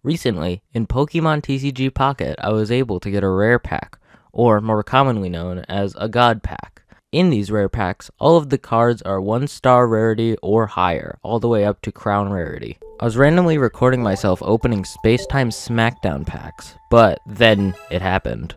Recently, in Pokemon TCG Pocket, I was able to get a rare pack, or more commonly known as a God pack. In these rare packs, all of the cards are 1-star rarity or higher, all the way up to crown rarity. I was randomly recording myself opening Space-Time Smackdown packs, but then it happened.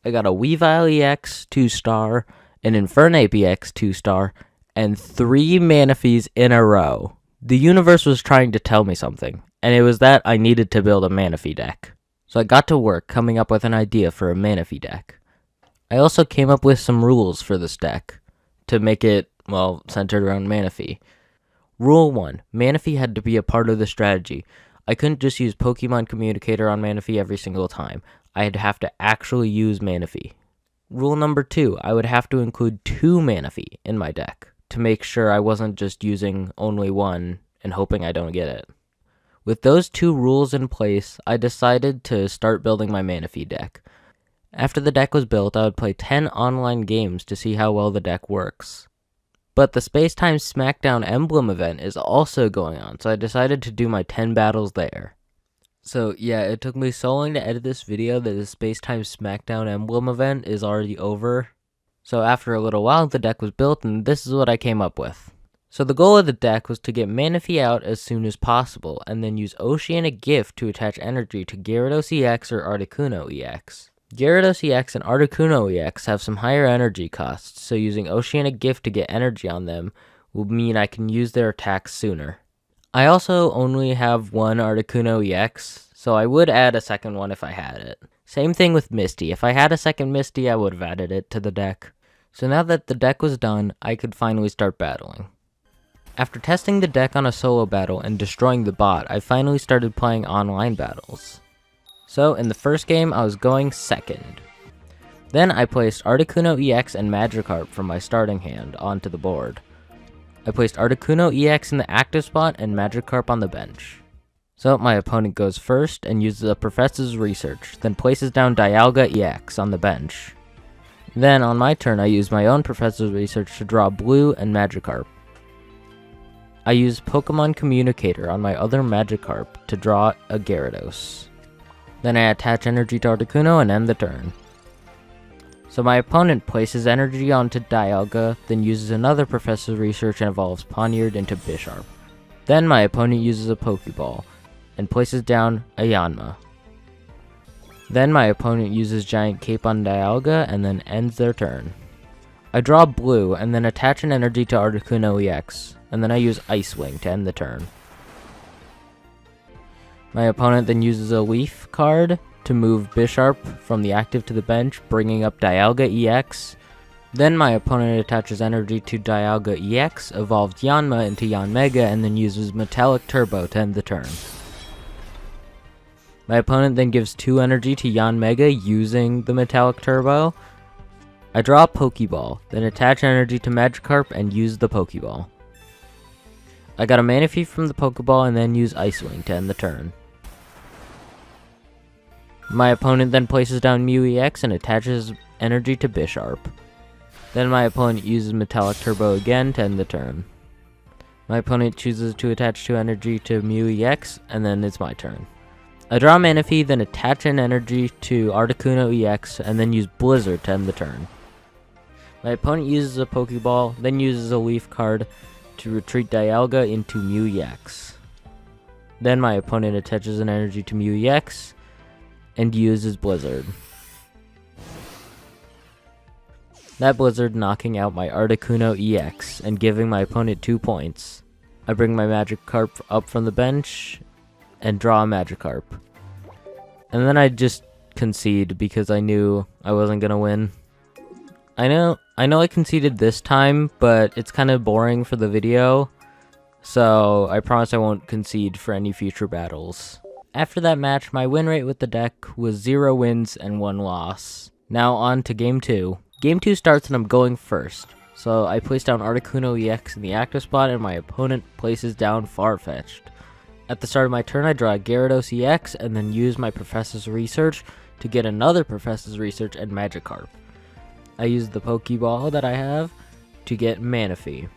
I got a Weavile EX 2-star, an Infernape EX 2-star, and 3 Manaphy's in a row. The universe was trying to tell me something, and it was that I needed to build a Manaphy deck. So I got to work coming up with an idea for a Manaphy deck. I also came up with some rules for this deck to make it, well, centered around Manaphy. Rule 1. Manaphy had to be a part of the strategy. I couldn't just use Pokemon Communicator on Manaphy every single time. I'd have to actually use Manaphy. Rule number 2, I would have to include 2 Manaphy in my deck to make sure I wasn't just using only one and hoping I don't get it. With those 2 rules in place, I decided to start building my Manaphy deck. After the deck was built, I would play 10 online games to see how well the deck works. But the Space-Time Smackdown Emblem event is also going on, so I decided to do my 10 battles there. So yeah, it took me so long to edit this video that the Space-Time Smackdown Emblem event is already over. So after a little while, the deck was built, and this is what I came up with. So the goal of the deck was to get Manaphy out as soon as possible, and then use Oceanic Gift to attach energy to Gyarados EX or Articuno EX. Gyarados EX and Articuno EX have some higher energy costs, so using Oceanic Gift to get energy on them will mean I can use their attacks sooner. I also only have one Articuno EX, so I would add a second one if I had it. Same thing with Misty. If I had a second Misty, I would have added it to the deck. So now that the deck was done, I could finally start battling. After testing the deck on a solo battle and destroying the bot, I finally started playing online battles. So in the first game, I was going second. Then I placed Articuno EX and Magikarp from my starting hand onto the board. I placed Articuno EX in the active spot and Magikarp on the bench. So my opponent goes first and uses a Professor's Research, then places down Dialga EX on the bench. Then on my turn I use my own Professor's Research to draw Blue and Magikarp. I use Pokemon Communicator on my other Magikarp to draw a Gyarados. Then I attach energy to Articuno and end the turn. So my opponent places energy onto Dialga, then uses another Professor's Research and evolves Poniard into Bisharp. Then my opponent uses a Pokeball, and places down a Yanma. Then my opponent uses Giant Cape on Dialga, and then ends their turn. I draw Blue, and then attach an energy to Articuno EX, and then I use Ice Wing to end the turn. My opponent then uses a Leaf card to move Bisharp from the active to the bench, bringing up Dialga EX. Then my opponent attaches energy to Dialga EX, evolves Yanma into Yanmega, and then uses Metallic Turbo to end the turn. My opponent then gives 2 energy to Yanmega using the Metallic Turbo. I draw a Pokeball, then attach energy to Magikarp and use the Pokeball. I got a Manaphy from the Pokeball and then use Ice Wing to end the turn. My opponent then places down Mew EX and attaches energy to Bisharp. Then my opponent uses Metallic Turbo again to end the turn. My opponent chooses to attach 2 energy to Mew EX, and then it's my turn. I draw Manaphy, then attach an energy to Articuno EX, and then use Blizzard to end the turn. My opponent uses a Pokeball, then uses a Leaf card to retreat Dialga into Mew EX. Then my opponent attaches an energy to Mew EX, and uses Blizzard. That Blizzard knocking out my Articuno EX and giving my opponent 2 points. I bring my Magikarp up from the bench and draw a Magikarp. And then I just concede because I knew I wasn't gonna win. I know I conceded this time, but it's kind of boring for the video, so I promise I won't concede for any future battles. After that match, my win rate with the deck was 0 wins and 1 loss. Now on to Game 2. Game 2 starts and I'm going first. So I place down Articuno EX in the active spot and my opponent places down Farfetch'd. At the start of my turn, I draw a Gyarados EX and then use my Professor's Research to get another Professor's Research and Magikarp. I use the Pokeball that I have to get Manaphy.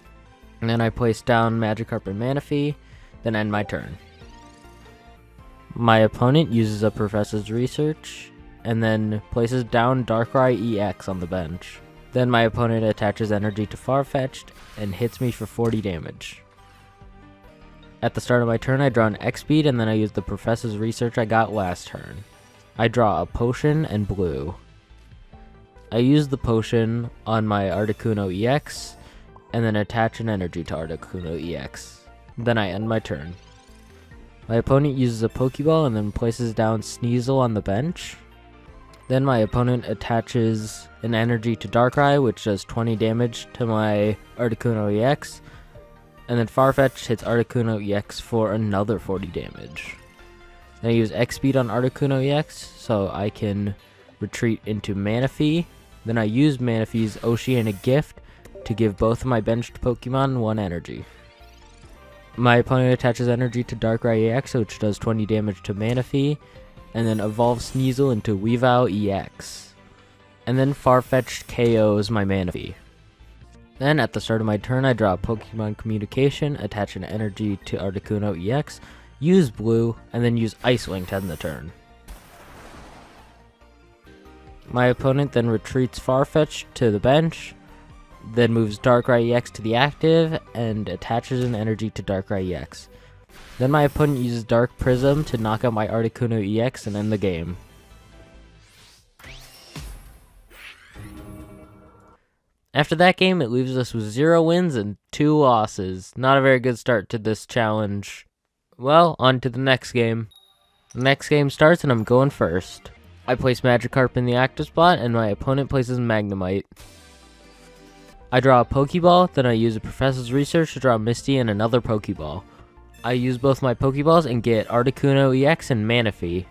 And then I place down Magikarp and Manaphy, then end my turn. My opponent uses a Professor's Research and then places down Darkrai EX on the bench. Then my opponent attaches energy to Farfetch'd and hits me for 40 damage. At the start of my turn, I draw an X-Speed and then I use the Professor's Research I got last turn. I draw a Potion and blue. I use the Potion on my Articuno EX and then attach an energy to Articuno EX. Then I end my turn. My opponent uses a Pokeball and then places down Sneasel on the bench. Then my opponent attaches an energy to Darkrai, which does 20 damage to my Articuno EX. And then Farfetch'd hits Articuno EX for another 40 damage. Then I use X-Speed on Articuno EX so I can retreat into Manaphy. Then I use Manaphy's Oceanic Gift to give both of my benched Pokemon 1 energy. My opponent attaches energy to Darkrai EX, which does 20 damage to Manaphy, and then evolves Sneasel into Weavile EX. And then Farfetch'd KOs my Manaphy. Then, at the start of my turn, I draw Pokemon Communication, attach an energy to Articuno EX, use Blue, and then use Ice Wing to end the turn. My opponent then retreats Farfetch'd to the bench, then moves Darkrai EX to the active, and attaches an energy to Darkrai EX. Then my opponent uses Dark Prism to knock out my Articuno EX and end the game. After that game, it leaves us with 0 wins and 2 losses. Not a very good start to this challenge. Well, on to the next game. The next game starts and I'm going first. I place Magikarp in the active spot and my opponent places Magnemite. I draw a Pokeball, then I use a Professor's Research to draw Misty and another Pokeball. I use both my Pokeballs and get Articuno EX and Manaphy.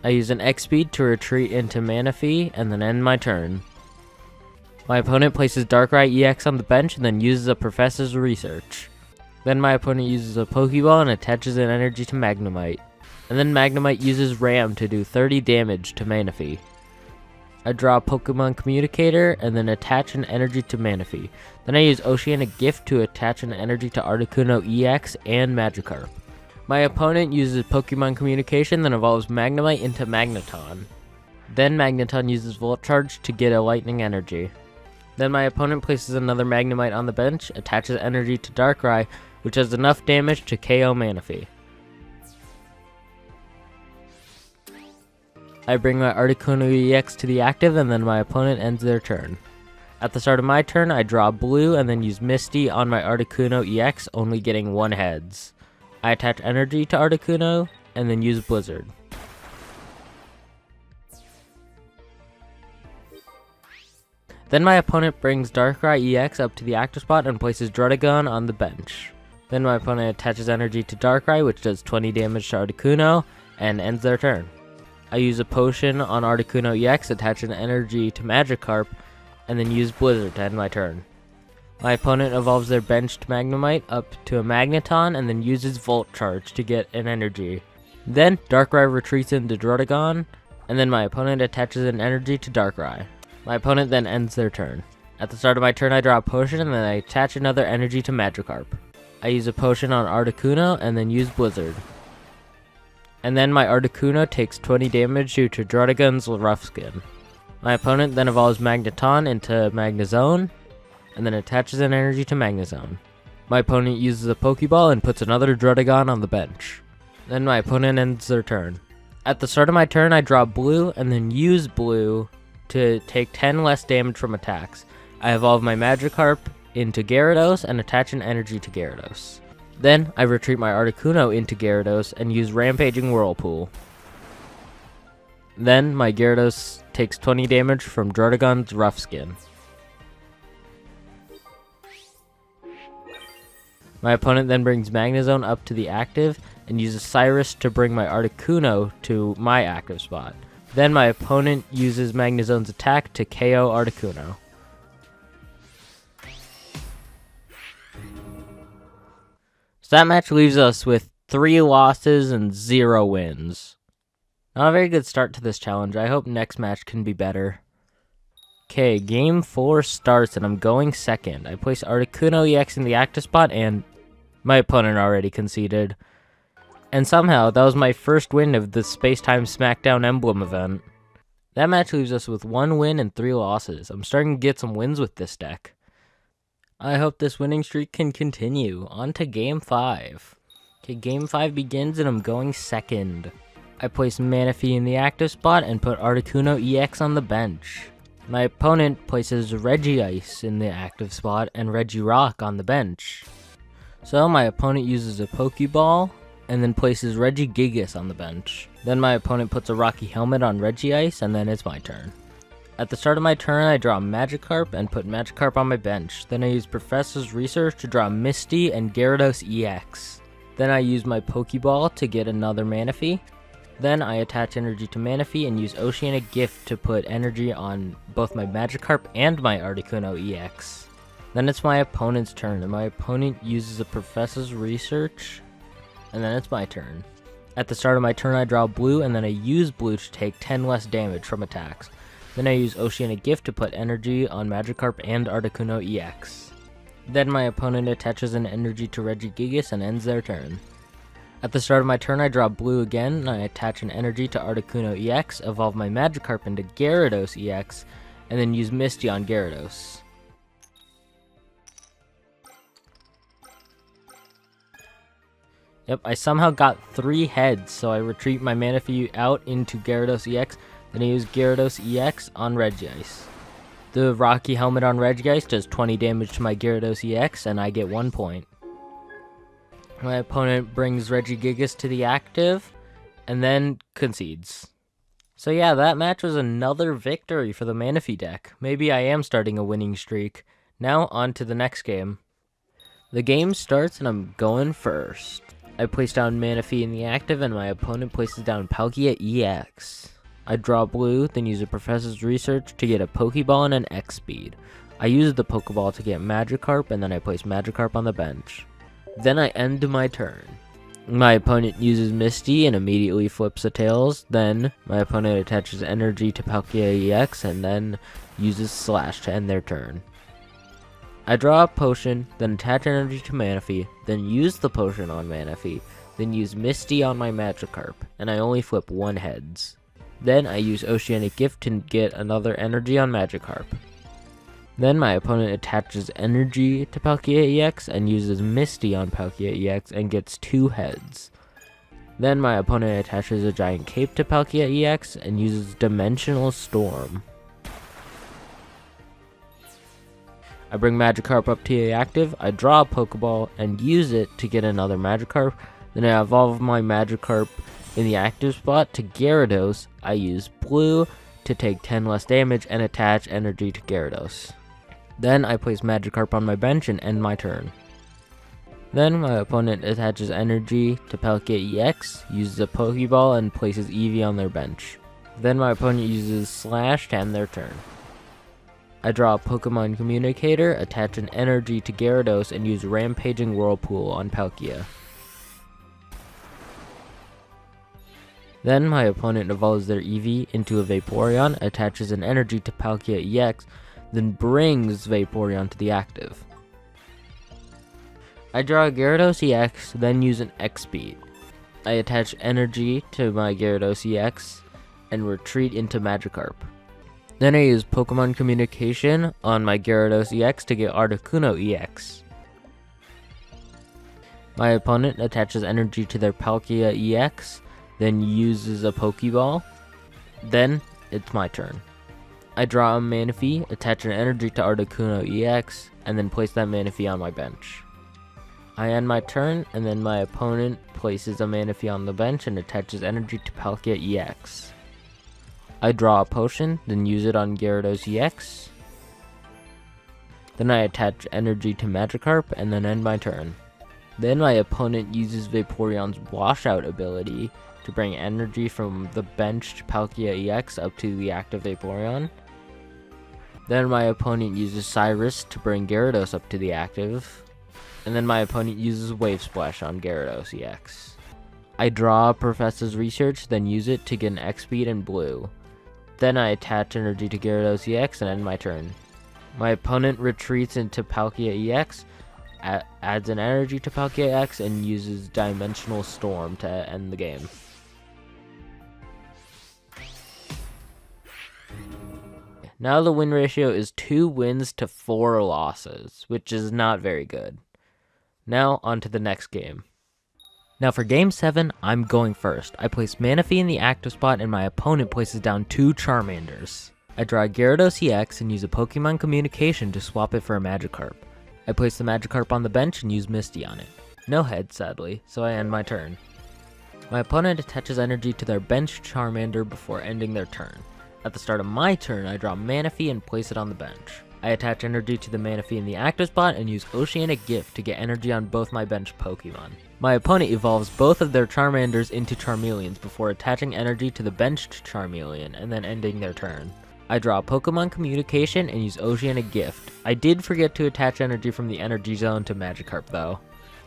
I use an X-Speed to retreat into Manaphy and then end my turn. My opponent places Darkrai EX on the bench and then uses a Professor's Research. Then my opponent uses a Pokeball and attaches an energy to Magnemite. And then Magnemite uses Ram to do 30 damage to Manaphy. I draw a Pokemon Communicator and then attach an energy to Manaphy. Then I use Oceanic Gift to attach an energy to Articuno EX and Magikarp. My opponent uses Pokemon Communication, then evolves Magnemite into Magneton. Then Magneton uses Volt Charge to get a Lightning Energy. Then my opponent places another Magnemite on the bench, attaches energy to Darkrai, which has enough damage to KO Manaphy. I bring my Articuno EX to the active and then my opponent ends their turn. At the start of my turn, I draw blue and then use Misty on my Articuno EX, only getting 1 heads. I attach energy to Articuno and then use Blizzard. Then my opponent brings Darkrai EX up to the active spot and places Druddigon on the bench. Then my opponent attaches energy to Darkrai, which does 20 damage to Articuno, and ends their turn. I use a potion on Articuno EX, attach an energy to Magikarp, and then use Blizzard to end my turn. My opponent evolves their benched Magnemite up to a Magneton and then uses Volt Charge to get an energy. Then Darkrai retreats into Druddigon, and then my opponent attaches an energy to Darkrai. My opponent then ends their turn. At the start of my turn, I draw a potion and then I attach another energy to Magikarp. I use a potion on Articuno and then use Blizzard. And then my Articuno takes 20 damage due to Druddigon's Rough Skin. My opponent then evolves Magneton into Magnezone, and then attaches an energy to Magnezone. My opponent uses a Pokeball and puts another Druddigon on the bench. Then my opponent ends their turn. At the start of my turn, I draw blue and then use blue to take 10 less damage from attacks. I evolve my Magikarp into Gyarados and attach an energy to Gyarados. Then I retreat my Articuno into Gyarados and use Rampaging Whirlpool. Then my Gyarados takes 20 damage from Druddigon's Rough Skin. My opponent then brings Magnezone up to the active and uses Cyrus to bring my Articuno to my active spot. Then my opponent uses Magnezone's attack to KO Articuno. So that match leaves us with 3 losses and 0 wins. Not a very good start to this challenge. I hope next match can be better. Okay, game 4 starts and I'm going second. I place Articuno EX in the active spot and my opponent already conceded. And somehow, that was my first win of the Space-Time Smackdown Emblem event. That match leaves us with 1 win and 3 losses. I'm starting to get some wins with this deck. I hope this winning streak can continue. On to game 5. Okay, game 5 begins and I'm going second. I place Manaphy in the active spot and put Articuno EX on the bench. My opponent places Regice in the active spot and Regirock on the bench. So my opponent uses a Pokeball and then places Regigigas on the bench. Then my opponent puts a Rocky Helmet on Regice and then it's my turn. At the start of my turn, I draw Magikarp and put Magikarp on my bench. Then I use Professor's Research to draw Misty and Gyarados EX. Then I use my Pokeball to get another Manaphy. Then I attach energy to Manaphy and use Oceanic Gift to put energy on both my Magikarp and my Articuno EX. Then it's my opponent's turn, and my opponent uses a Professor's Research, and then it's my turn. At the start of my turn, I draw blue, and then I use blue to take 10 less damage from attacks. Then I use Oceanic Gift to put energy on Magikarp and Articuno EX. Then my opponent attaches an energy to Regigigas and ends their turn. At the start of my turn, I draw blue again, and I attach an energy to Articuno EX, evolve my Magikarp into Gyarados EX, and then use Misty on Gyarados. Yep, I somehow got 3 heads, so I retreat my Manaphy out into Gyarados EX, then I use Gyarados EX on Regice. The Rocky Helmet on Regice does 20 damage to my Gyarados EX, and I get 1 point. My opponent brings Regigigas to the active, and then concedes. So yeah, that match was another victory for the Manaphy deck. Maybe I am starting a winning streak. Now on to the next game. The game starts and I'm going first. I place down Manaphy in the active and my opponent places down Palkia EX. I draw blue, then use a Professor's Research to get a Pokeball and an X-Speed. I use the Pokeball to get Magikarp and then I place Magikarp on the bench. Then I end my turn. My opponent uses Misty and immediately flips the tails. Then my opponent attaches energy to Palkia EX and then uses Slash to end their turn. I draw a potion, then attach energy to Manaphy, then use the potion on Manaphy, then use Misty on my Magikarp, and I only flip 1 heads. Then I use Oceanic Gift to get another energy on Magikarp. Then my opponent attaches energy to Palkia EX and uses Misty on Palkia EX and gets 2 heads. Then my opponent attaches a Giant Cape to Palkia EX and uses Dimensional Storm. I bring Magikarp up to the active, I draw a Pokeball and use it to get another Magikarp. Then I evolve my Magikarp in the active spot to Gyarados. I use blue to take 10 less damage and attach energy to Gyarados. Then I place Magikarp on my bench and end my turn. Then my opponent attaches energy to Palkia EX, uses a Pokeball and places Eevee on their bench. Then my opponent uses Slash to end their turn. I draw a Pokemon Communicator, attach an energy to Gyarados, and use Rampaging Whirlpool on Palkia. Then my opponent evolves their Eevee into a Vaporeon, attaches an energy to Palkia EX, then brings Vaporeon to the active. I draw a Gyarados EX, then use an X-Speed. I attach energy to my Gyarados EX, and retreat into Magikarp. Then I use Pokemon Communication on my Gyarados EX to get Articuno EX. My opponent attaches energy to their Palkia EX, then uses a Pokeball. Then it's my turn. I draw a Manaphy, attach an energy to Articuno EX, and then place that Manaphy on my bench. I end my turn, and then my opponent places a Manaphy on the bench and attaches energy to Palkia EX. I draw a potion, then use it on Gyarados EX. Then I attach energy to Magikarp, and then end my turn. Then my opponent uses Vaporeon's Washout ability to bring energy from the benched Palkia EX up to the active Vaporeon. Then my opponent uses Cyrus to bring Gyarados up to the active. And then my opponent uses Wave Splash on Gyarados EX. I draw Professor's Research, then use it to get an X-Speed in blue. Then I attach energy to Gyarados EX and end my turn. My opponent retreats into Palkia EX, adds an energy to Palkia EX, and uses Dimensional Storm to end the game. Now the win ratio is 2 wins to 4 losses, which is not very good. Now on to the next game. Now for game 7, I'm going first. I place Manaphy in the active spot and my opponent places down 2 Charmanders. I draw Gyarados EX and use a Pokemon Communication to swap it for a Magikarp. I place the Magikarp on the bench and use Misty on it. No head, sadly, so I end my turn. My opponent attaches energy to their bench Charmander before ending their turn. At the start of my turn, I draw Manaphy and place it on the bench. I attach energy to the Manaphy in the active spot and use Oceanic Gift to get energy on both my bench Pokemon. My opponent evolves both of their Charmanders into Charmeleons before attaching energy to the benched Charmeleon and then ending their turn. I draw Pokemon Communication and use Oceanic Gift. I did forget to attach energy from the Energy Zone to Magikarp though.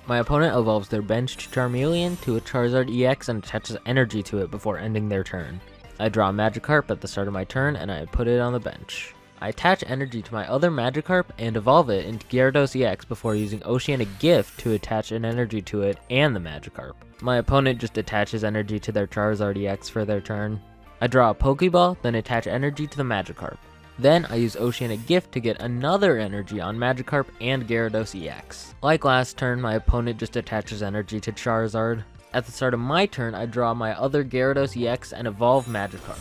My opponent evolves their benched Charmeleon to a Charizard EX and attaches energy to it before ending their turn. I draw Magikarp at the start of my turn and I put it on the bench. I attach energy to my other Magikarp and evolve it into Gyarados EX before using Oceanic Gift to attach an energy to it and the Magikarp. My opponent just attaches energy to their Charizard EX for their turn. I draw a Pokeball, then attach energy to the Magikarp. Then I use Oceanic Gift to get another energy on Magikarp and Gyarados EX. Like last turn, my opponent just attaches energy to Charizard. At the start of my turn, I draw my other Gyarados EX and evolve Magikarp.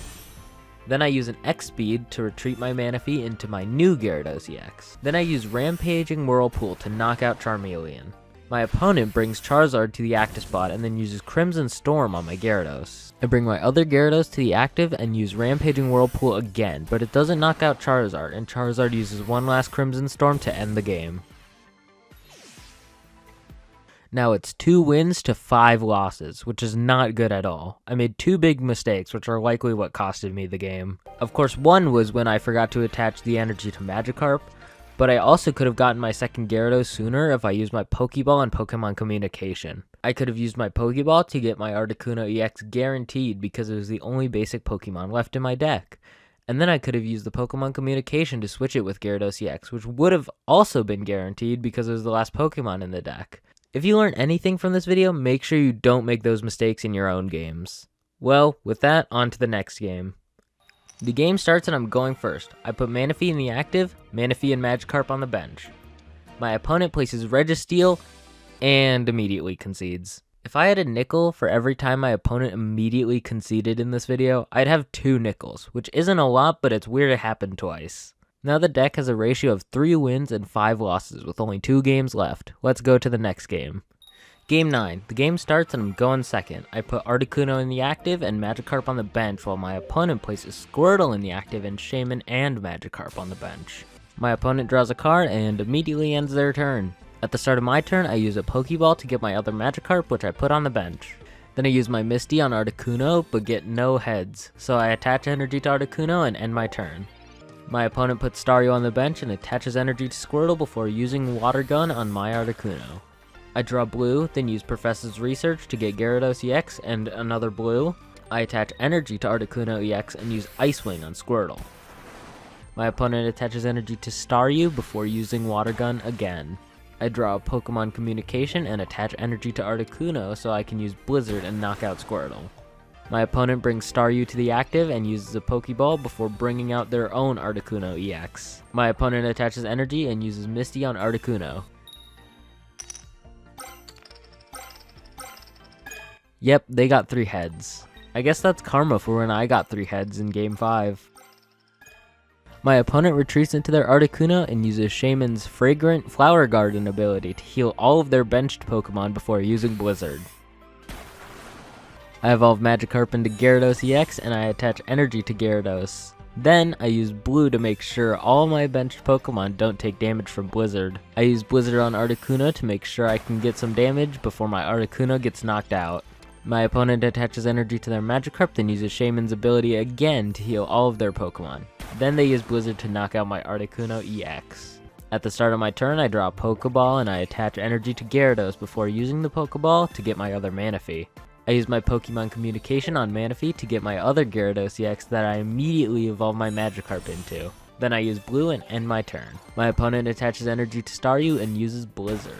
Then I use an X-Speed to retreat my Manaphy into my new Gyarados EX. Then I use Rampaging Whirlpool to knock out Charmeleon. My opponent brings Charizard to the active spot and then uses Crimson Storm on my Gyarados. I bring my other Gyarados to the active and use Rampaging Whirlpool again, but it doesn't knock out Charizard, and Charizard uses one last Crimson Storm to end the game. Now it's 2 wins to 5 losses, which is not good at all. I made 2 big mistakes, which are likely what costed me the game. Of course, one was when I forgot to attach the energy to Magikarp, but I also could have gotten my second Gyarados sooner if I used my Pokeball and Pokemon Communication. I could have used my Pokeball to get my Articuno EX guaranteed because it was the only basic Pokemon left in my deck. And then I could have used the Pokemon Communication to switch it with Gyarados EX, which would have also been guaranteed because it was the last Pokemon in the deck. If you learned anything from this video, make sure you don't make those mistakes in your own games. Well, with that, on to the next game. The game starts and I'm going first. I put Manaphy in the active, Manaphy and Magikarp on the bench. My opponent places Registeel and immediately concedes. If I had a nickel for every time my opponent immediately conceded in this video, I'd have 2 nickels, which isn't a lot, but it's weird it happened twice. Now the deck has a ratio of 3 wins and 5 losses with only 2 games left. Let's go to the next game. Game 9. The game starts and I'm going second. I put Articuno in the active and Magikarp on the bench while my opponent places Squirtle in the active and Shaman and Magikarp on the bench. My opponent draws a card and immediately ends their turn. At the start of my turn, I use a Pokeball to get my other Magikarp, which I put on the bench. Then I use my Misty on Articuno but get no heads, so I attach energy to Articuno and end my turn. My opponent puts Staryu on the bench and attaches energy to Squirtle before using Water Gun on my Articuno. I draw blue, then use Professor's Research to get Gyarados EX and another blue. I attach energy to Articuno EX and use Ice Wing on Squirtle. My opponent attaches energy to Staryu before using Water Gun again. I draw a Pokemon Communication and attach energy to Articuno so I can use Blizzard and knock out Squirtle. My opponent brings Staryu to the active and uses a Pokeball before bringing out their own Articuno EX. My opponent attaches energy and uses Misty on Articuno. Yep, they got 3 heads. I guess that's karma for when I got 3 heads in Game 5. My opponent retreats into their Articuno and uses Shaman's Fragrant Flower Garden ability to heal all of their benched Pokemon before using Blizzard. I evolve Magikarp into Gyarados EX and I attach energy to Gyarados. Then I use Blue to make sure all my benched Pokemon don't take damage from Blizzard. I use Blizzard on Articuno to make sure I can get some damage before my Articuno gets knocked out. My opponent attaches energy to their Magikarp, then uses Shaman's ability again to heal all of their Pokemon. Then they use Blizzard to knock out my Articuno EX. At the start of my turn, I draw a Pokeball and I attach energy to Gyarados before using the Pokeball to get my other Manaphy. I use my Pokemon Communication on Manaphy to get my other Gyarados EX that I immediately evolve my Magikarp into. Then I use Blue and end my turn. My opponent attaches energy to Staryu and uses Blizzard.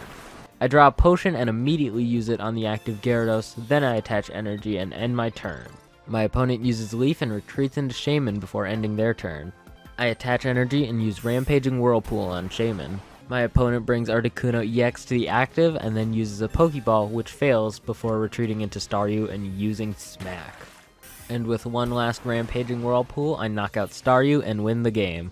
I draw a potion and immediately use it on the active Gyarados, then I attach energy and end my turn. My opponent uses Leaf and retreats into Shaman before ending their turn. I attach energy and use Rampaging Whirlpool on Shaman. My opponent brings Articuno EX to the active and then uses a Pokeball, which fails before retreating into Staryu and using Smack. And with one last Rampaging Whirlpool, I knock out Staryu and win the game.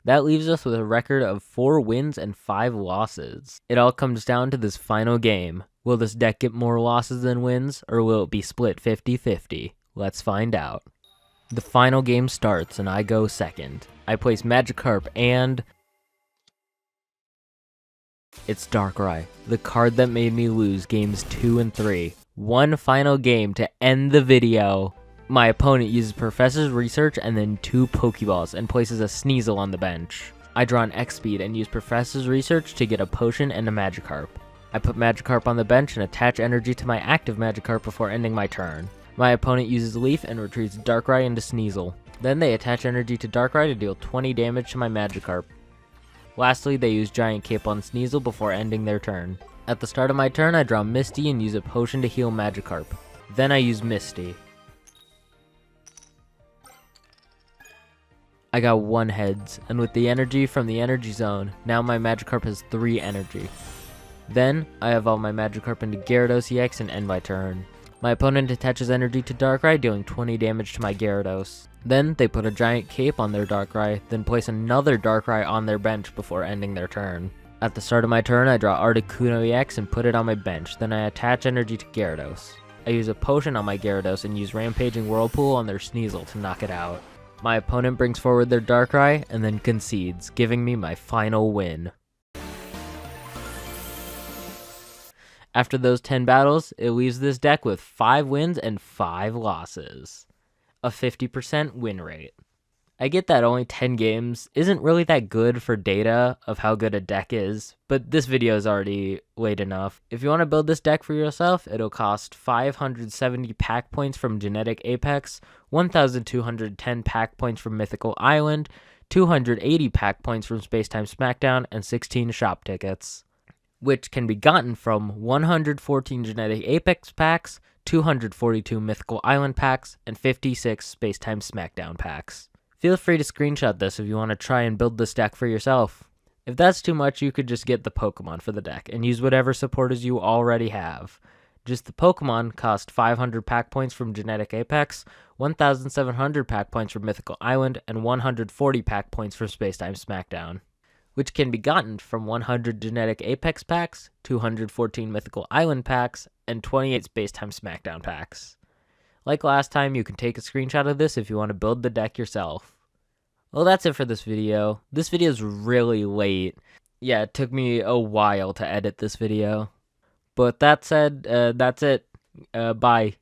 That leaves us with a record of 4 wins and 5 losses. It all comes down to this final game. Will this deck get more losses than wins, or will it be split 50-50? Let's find out. The final game starts and I go second. I place Magikarp and it's Darkrai, the card that made me lose games 2 and 3. One final game to end the video. My opponent uses Professor's Research and then 2 Pokeballs and places a Sneasel on the bench. I draw an X-Speed and use Professor's Research to get a Potion and a Magikarp. I put Magikarp on the bench and attach energy to my active Magikarp before ending my turn. My opponent uses Leaf and retreats Darkrai into Sneasel. Then they attach energy to Darkrai to deal 20 damage to my Magikarp. Lastly, they use Giant Cape on Sneasel before ending their turn. At the start of my turn, I draw Misty and use a potion to heal Magikarp. Then I use Misty. I got 1 heads, and with the energy from the energy zone, now my Magikarp has 3 energy. Then, I evolve my Magikarp into Gyarados EX and end my turn. My opponent attaches energy to Darkrai, dealing 20 damage to my Gyarados. Then, they put a Giant Cape on their Darkrai, then place another Darkrai on their bench before ending their turn. At the start of my turn, I draw Articuno EX and put it on my bench, then I attach energy to Gyarados. I use a potion on my Gyarados and use Rampaging Whirlpool on their Sneasel to knock it out. My opponent brings forward their Darkrai and then concedes, giving me my final win. After those 10 battles, it leaves this deck with 5 wins and 5 losses. A 50% win rate. I get that only 10 games isn't really that good for data of how good a deck is, but this video is already late enough. If you want to build this deck for yourself, it'll cost 570 pack points from Genetic Apex, 1,210 pack points from Mythical Island, 280 pack points from Spacetime Smackdown, and 16 shop tickets, which can be gotten from 114 Genetic Apex packs, 242 Mythical Island packs, and 56 Spacetime Smackdown packs. Feel free to screenshot this if you want to try and build this deck for yourself. If that's too much, you could just get the Pokemon for the deck and use whatever supporters you already have. Just the Pokemon cost 500 pack points from Genetic Apex, 1,700 pack points from Mythical Island, and 140 pack points from Spacetime Smackdown, which can be gotten from 100 Genetic Apex packs, 214 Mythical Island packs, and 28 Spacetime Smackdown packs. Like last time, you can take a screenshot of this if you want to build the deck yourself. Well, that's it for this video. This video is really late. Yeah, it took me a while to edit this video. But that said, that's it. Bye.